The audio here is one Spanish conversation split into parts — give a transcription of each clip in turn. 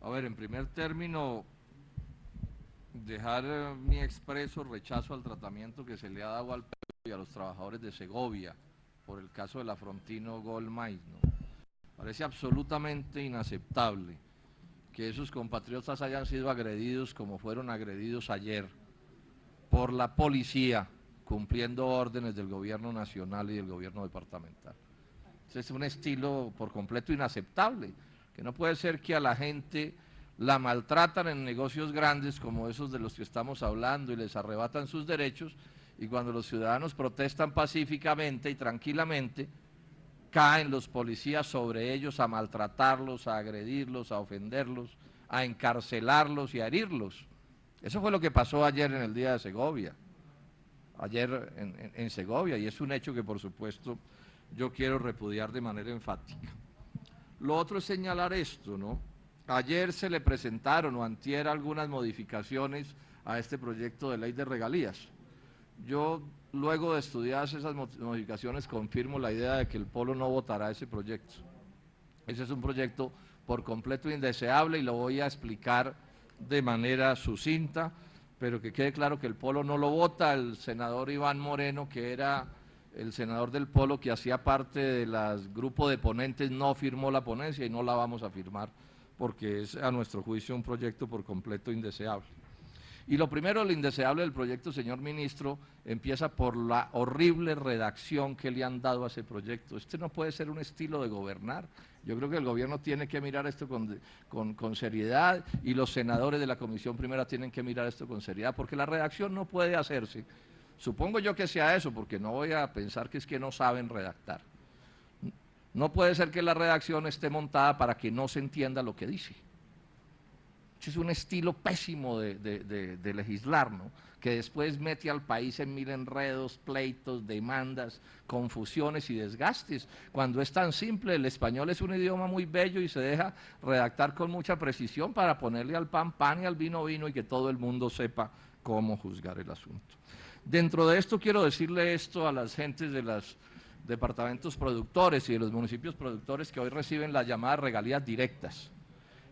A ver, en primer término, dejar mi expreso rechazo al tratamiento que se le ha dado al pueblo y a los trabajadores de Segovia por el caso del Afrontino Gold Mine, ¿no? Parece absolutamente inaceptable que esos compatriotas hayan sido agredidos como fueron agredidos ayer por la policía, cumpliendo órdenes del gobierno nacional y del gobierno departamental. Ese es un estilo por completo inaceptable, que no puede ser que a la gente la maltratan en negocios grandes como esos de los que estamos hablando y les arrebatan sus derechos, y cuando los ciudadanos protestan pacíficamente y tranquilamente, caen los policías sobre ellos a maltratarlos, a agredirlos, a ofenderlos, a encarcelarlos y a herirlos. Eso fue lo que pasó ayer en el día de Segovia, ayer en Segovia, y es un hecho que por supuesto yo quiero repudiar de manera enfática. Lo otro es señalar esto, ¿no? Ayer se le presentaron o antier algunas modificaciones a este proyecto de ley de regalías. Yo, luego de estudiar esas modificaciones, confirmo la idea de que el Polo no votará ese proyecto. Ese es un proyecto por completo indeseable y lo voy a explicar de manera sucinta, pero que quede claro que el Polo no lo vota. El senador Iván Moreno, que era el senador del Polo, que hacía parte del grupo de ponentes, no firmó la ponencia y no la vamos a firmar, porque es, a nuestro juicio, un proyecto por completo indeseable. Y lo primero, lo indeseable del proyecto, señor ministro, empieza por la horrible redacción que le han dado a ese proyecto. Este no puede ser un estilo de gobernar. Yo creo que el gobierno tiene que mirar esto con seriedad, y los senadores de la Comisión Primera tienen que mirar esto con seriedad, porque la redacción no puede hacerse. Supongo yo que sea eso, porque no voy a pensar que es que no saben redactar. No puede ser que la redacción esté montada para que no se entienda lo que dice. Es un estilo pésimo de legislar, ¿no? Que después mete al país en mil enredos, pleitos, demandas, confusiones y desgastes, cuando es tan simple. El español es un idioma muy bello y se deja redactar con mucha precisión para ponerle al pan pan y al vino vino, y que todo el mundo sepa cómo juzgar el asunto. Dentro de esto quiero decirle esto a las gentes de los departamentos productores y de los municipios productores que hoy reciben las llamadas regalías directas.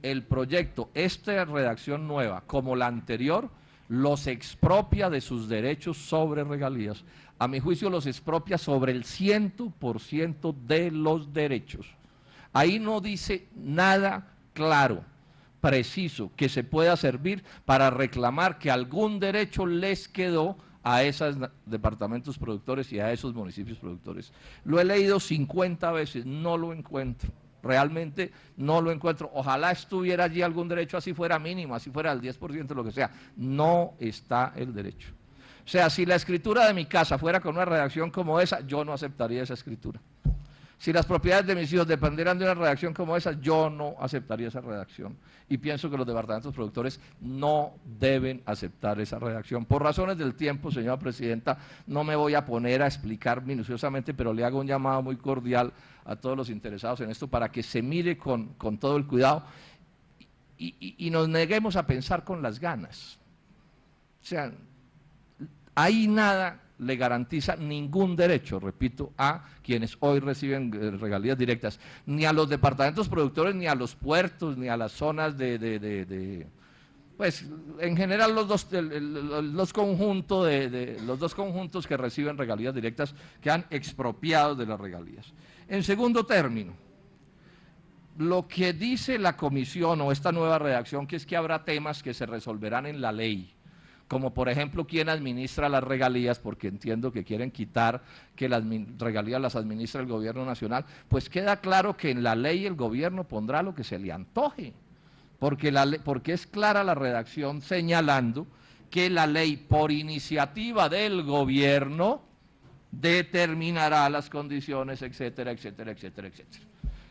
El proyecto, esta redacción nueva, como la anterior, los expropia de sus derechos sobre regalías. A mi juicio los expropia sobre el 100% de los derechos. Ahí no dice nada claro, preciso, que se pueda servir para reclamar que algún derecho les quedó a esos departamentos productores y a esos municipios productores. Lo he leído 50 veces, no lo encuentro. Realmente no lo encuentro. Ojalá estuviera allí algún derecho, así fuera mínimo, así fuera el 10%, lo que sea. No está el derecho. O sea, si la escritura de mi casa fuera con una redacción como esa, yo no aceptaría esa escritura. Si las propiedades de mis hijos dependieran de una redacción como esa, yo no aceptaría esa redacción. Y pienso que los departamentos productores no deben aceptar esa redacción. Por razones del tiempo, señora presidenta, no me voy a poner a explicar minuciosamente, pero le hago un llamado muy cordial a todos los interesados en esto para que se mire con todo el cuidado y nos neguemos a pensar con las ganas. O sea, ahí nada le garantiza ningún derecho, repito, a quienes hoy reciben regalías directas, ni a los departamentos productores, ni a los puertos, ni a las zonas pues en general los dos conjuntos que reciben regalías directas, que han expropiado de las regalías. En segundo término, lo que dice la comisión o esta nueva redacción, que es que habrá temas que se resolverán en la ley, como por ejemplo quién administra las regalías, porque entiendo que quieren quitar que las regalías las administra el gobierno nacional, pues queda claro que en la ley el gobierno pondrá lo que se le antoje, porque es clara la redacción señalando que la ley, por iniciativa del gobierno, determinará las condiciones, etcétera, etcétera, etcétera, etcétera.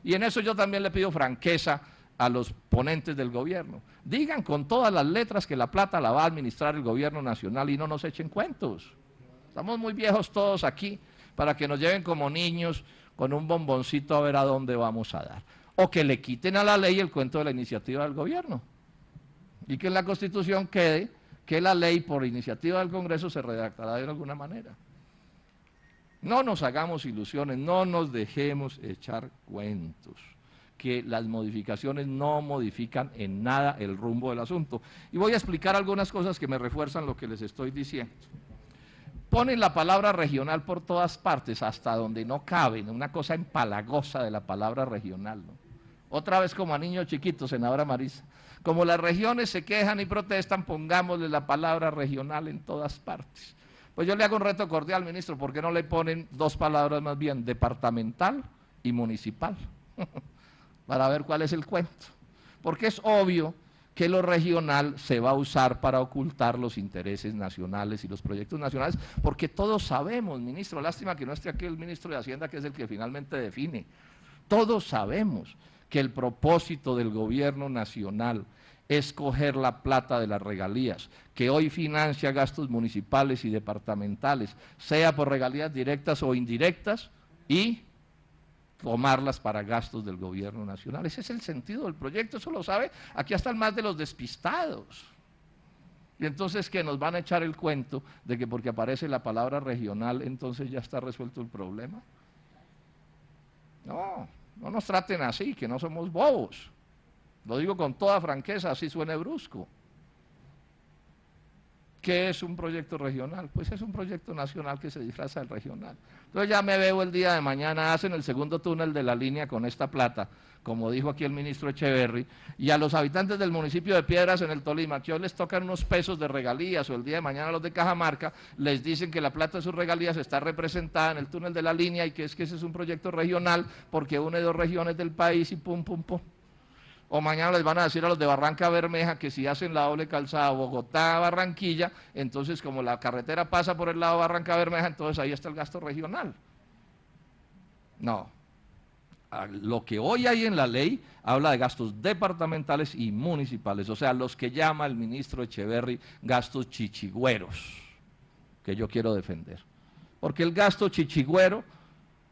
Y en eso yo también le pido franqueza a los ponentes del gobierno. Digan con todas las letras que la plata la va a administrar el gobierno nacional y no nos echen cuentos. Estamos muy viejos todos aquí para que nos lleven como niños con un bomboncito a ver a dónde vamos a dar. O que le quiten a la ley el cuento de la iniciativa del gobierno. Y que en la Constitución quede que la ley por iniciativa del Congreso se redactará de alguna manera. No nos hagamos ilusiones, no nos dejemos echar cuentos. que las modificaciones no modifican en nada el rumbo del asunto. Y voy a explicar algunas cosas que me refuerzan lo que les estoy diciendo. Ponen la palabra regional por todas partes, hasta donde no caben, una cosa empalagosa de la palabra regional, ¿no? Otra vez como a niños chiquitos, senadora Marisa. Como las regiones se quejan y protestan, pongámosle la palabra regional en todas partes. Pues yo le hago un reto cordial, ministro, ¿por qué no le ponen dos palabras más bien, departamental y municipal? Para ver cuál es el cuento. Porque es obvio que lo regional se va a usar para ocultar los intereses nacionales y los proyectos nacionales, porque todos sabemos, ministro, lástima que no esté aquí el ministro de Hacienda, que es el que finalmente define, todos sabemos que el propósito del gobierno nacional es coger la plata de las regalías, que hoy financia gastos municipales y departamentales, sea por regalías directas o indirectas, y tomarlas para gastos del gobierno nacional. Ese es el sentido del proyecto, eso lo sabe aquí hasta el más de los despistados. Y entonces que nos van a echar el cuento de que porque aparece la palabra regional, entonces ya está resuelto el problema. No, no nos traten así, que no somos bobos. Lo digo con toda franqueza, así suene brusco. ¿Qué es un proyecto regional? Pues es un proyecto nacional que se disfraza del regional. Entonces ya me veo el día de mañana, hacen el segundo túnel de la línea con esta plata, como dijo aquí el ministro Echeverry, y a los habitantes del municipio de Piedras en el Tolima, que hoy les tocan unos pesos de regalías, o el día de mañana los de Cajamarca, les dicen que la plata de sus regalías está representada en el túnel de la línea y que ese es un proyecto regional porque une dos regiones del país y pum, pum, pum. O mañana les van a decir a los de Barranca Bermeja que si hacen la doble calzada Bogotá-Barranquilla, entonces como la carretera pasa por el lado de Barranca Bermeja, entonces ahí está el gasto regional. No. Lo que hoy hay en la ley habla de gastos departamentales y municipales, o sea, los que llama el ministro Echeverry gastos chichigüeros, que yo quiero defender. Porque el gasto chichigüero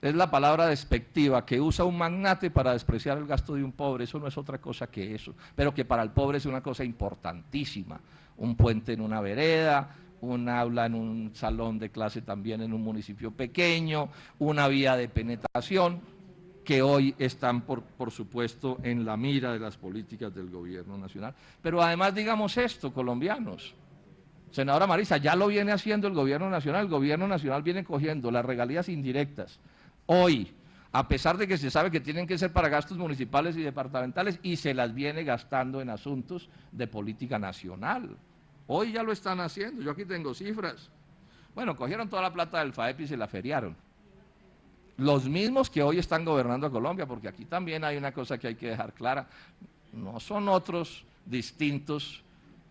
es la palabra despectiva que usa un magnate para despreciar el gasto de un pobre, eso no es otra cosa que eso, pero que para el pobre es una cosa importantísima, un puente en una vereda, un aula en un salón de clase también en un municipio pequeño, una vía de penetración, que hoy están por supuesto en la mira de las políticas del gobierno nacional. Pero además digamos esto, colombianos, senadora Marisa, ya lo viene haciendo el gobierno nacional viene cogiendo las regalías indirectas, hoy, a pesar de que se sabe que tienen que ser para gastos municipales y departamentales, y se las viene gastando en asuntos de política nacional. Hoy ya lo están haciendo, yo aquí tengo cifras. Bueno, cogieron toda la plata del FAEP y se la feriaron. Los mismos que hoy están gobernando a Colombia, porque aquí también hay una cosa que hay que dejar clara, no son otros distintos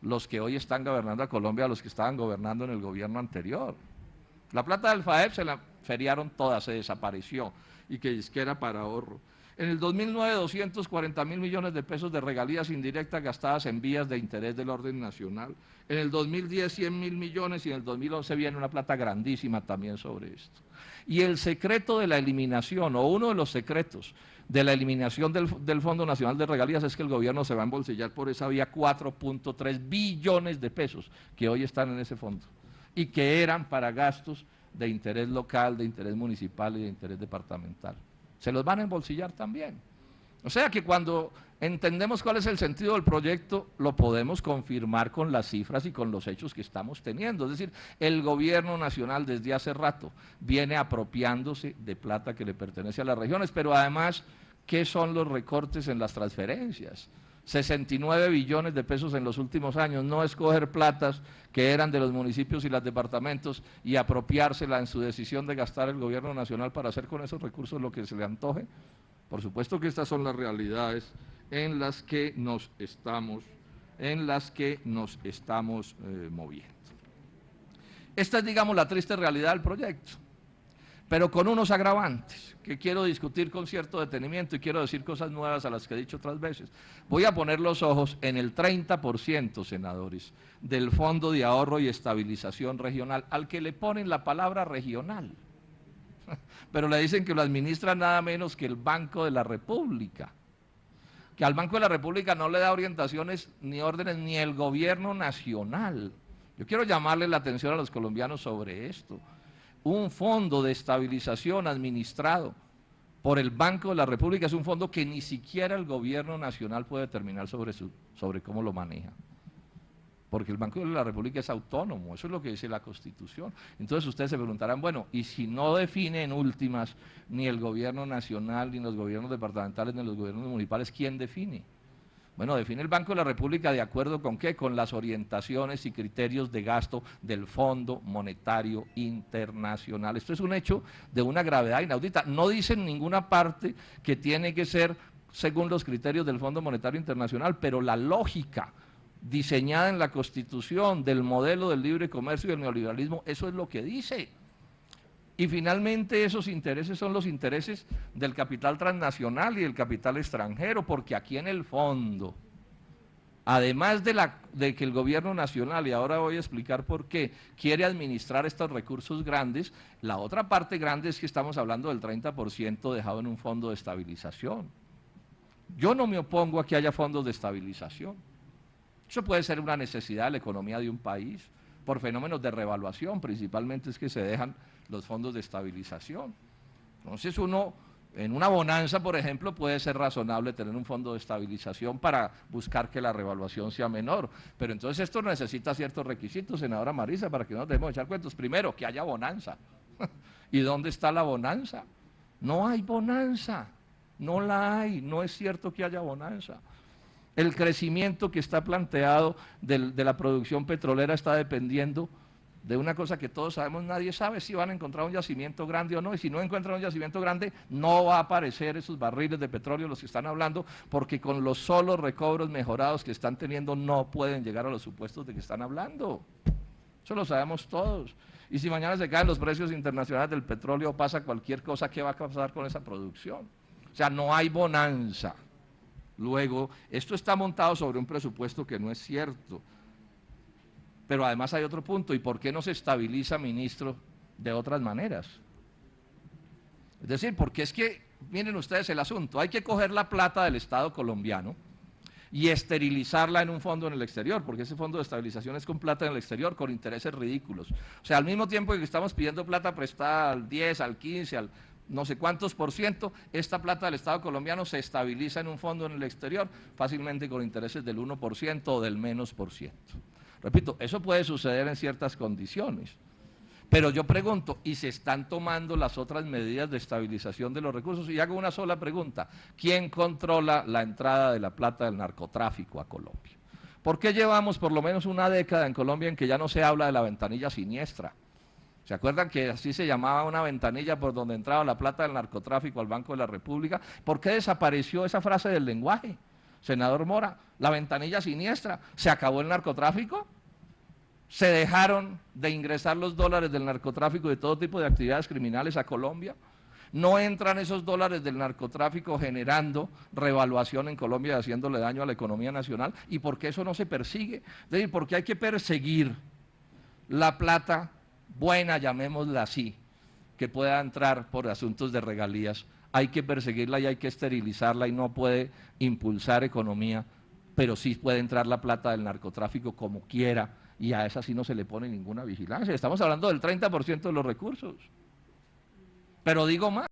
los que hoy están gobernando a Colombia a los que estaban gobernando en el gobierno anterior. La plata del FAEP se la feriaron toda, se desapareció, y que era para ahorro. En el 2009, 240.000 millones de pesos de regalías indirectas gastadas en vías de interés del orden nacional. En el 2010, 100.000 millones, y en el 2011 viene una plata grandísima también sobre esto. Y el secreto de la eliminación, o uno de los secretos de la eliminación del Fondo Nacional de Regalías, es que el gobierno se va a embolsillar por esa vía 4.3 billones de pesos que hoy están en ese fondo, y que eran para gastos de interés local, de interés municipal y de interés departamental. Se los van a embolsillar también. O sea que cuando entendemos cuál es el sentido del proyecto, lo podemos confirmar con las cifras y con los hechos que estamos teniendo. Es decir, el gobierno nacional desde hace rato viene apropiándose de plata que le pertenece a las regiones, pero además, ¿qué son los recortes en las transferencias? 69 billones de pesos en los últimos años, no escoger platas que eran de los municipios y los departamentos y apropiársela en su decisión de gastar el gobierno nacional para hacer con esos recursos lo que se le antoje. Por supuesto que estas son las realidades en las que nos estamos moviendo. Esta es, digamos, la triste realidad del proyecto, pero con unos agravantes que quiero discutir con cierto detenimiento y quiero decir cosas nuevas a las que he dicho otras veces. Voy a poner los ojos en el 30%, senadores, del Fondo de Ahorro y Estabilización Regional, al que le ponen la palabra regional, pero le dicen que lo administra nada menos que el Banco de la República, que al Banco de la República no le da orientaciones ni órdenes ni el gobierno nacional. Yo quiero llamarle la atención a los colombianos sobre esto. Un fondo de estabilización administrado por el Banco de la República, es un fondo que ni siquiera el gobierno nacional puede determinar sobre cómo lo maneja. Porque el Banco de la República es autónomo, eso es lo que dice la Constitución. Entonces ustedes se preguntarán, bueno, ¿y si no define en últimas ni el gobierno nacional, ni los gobiernos departamentales, ni los gobiernos municipales, quién define? Bueno, define el Banco de la República de acuerdo con qué, con las orientaciones y criterios de gasto del Fondo Monetario Internacional. Esto es un hecho de una gravedad inaudita. No dice en ninguna parte que tiene que ser según los criterios del Fondo Monetario Internacional, pero la lógica diseñada en la Constitución del modelo del libre comercio y del neoliberalismo, eso es lo que dice. Y finalmente esos intereses son los intereses del capital transnacional y del capital extranjero, porque aquí en el fondo, además de que el gobierno nacional, y ahora voy a explicar por qué, quiere administrar estos recursos grandes, la otra parte grande es que estamos hablando del 30% dejado en un fondo de estabilización. Yo no me opongo a que haya fondos de estabilización. Eso puede ser una necesidad de la economía de un país, por fenómenos de revaluación, principalmente es que se dejan los fondos de estabilización. Entonces uno, en una bonanza, por ejemplo, puede ser razonable tener un fondo de estabilización para buscar que la revaluación sea menor, pero entonces esto necesita ciertos requisitos, senadora Marisa, para que no nos debemos echar cuentos. Primero, que haya bonanza. ¿Y dónde está la bonanza? No hay bonanza, no la hay, no es cierto que haya bonanza. El crecimiento que está planteado de la producción petrolera está dependiendo de una cosa que todos sabemos, nadie sabe si van a encontrar un yacimiento grande o no, y si no encuentran un yacimiento grande, no va a aparecer esos barriles de petróleo los que están hablando, porque con los solos recobros mejorados que están teniendo no pueden llegar a los supuestos de que están hablando. Eso lo sabemos todos. Y si mañana se caen los precios internacionales del petróleo o pasa cualquier cosa, ¿qué va a pasar con esa producción? O sea, no hay bonanza. Luego, esto está montado sobre un presupuesto que no es cierto. Pero además hay otro punto, ¿y por qué no se estabiliza, ministro, de otras maneras? Es decir, porque es que, miren ustedes el asunto, hay que coger la plata del Estado colombiano y esterilizarla en un fondo en el exterior, porque ese fondo de estabilización es con plata en el exterior, con intereses ridículos. O sea, al mismo tiempo que estamos pidiendo plata prestada al 10, al 15, al no sé cuántos por ciento, esta plata del Estado colombiano se estabiliza en un fondo en el exterior, fácilmente con intereses del 1% o del menos por ciento. Repito, eso puede suceder en ciertas condiciones, pero yo pregunto, ¿y se están tomando las otras medidas de estabilización de los recursos? Y hago una sola pregunta, ¿quién controla la entrada de la plata del narcotráfico a Colombia? ¿Por qué llevamos por lo menos una década en Colombia en que ya no se habla de la ventanilla siniestra? ¿Se acuerdan que así se llamaba una ventanilla por donde entraba la plata del narcotráfico al Banco de la República? ¿Por qué desapareció esa frase del lenguaje? Senador Mora, la ventanilla siniestra, ¿se acabó el narcotráfico? ¿Se dejaron de ingresar los dólares del narcotráfico y de todo tipo de actividades criminales a Colombia? ¿No entran esos dólares del narcotráfico generando revaluación en Colombia y haciéndole daño a la economía nacional? ¿Y por qué eso no se persigue? Es decir, ¿por qué hay que perseguir la plata buena, llamémosla así, que pueda entrar por asuntos de regalías? Hay que perseguirla y hay que esterilizarla y no puede impulsar economía, pero sí puede entrar la plata del narcotráfico como quiera y a esa sí no se le pone ninguna vigilancia. Estamos hablando del 30% de los recursos. Pero digo más.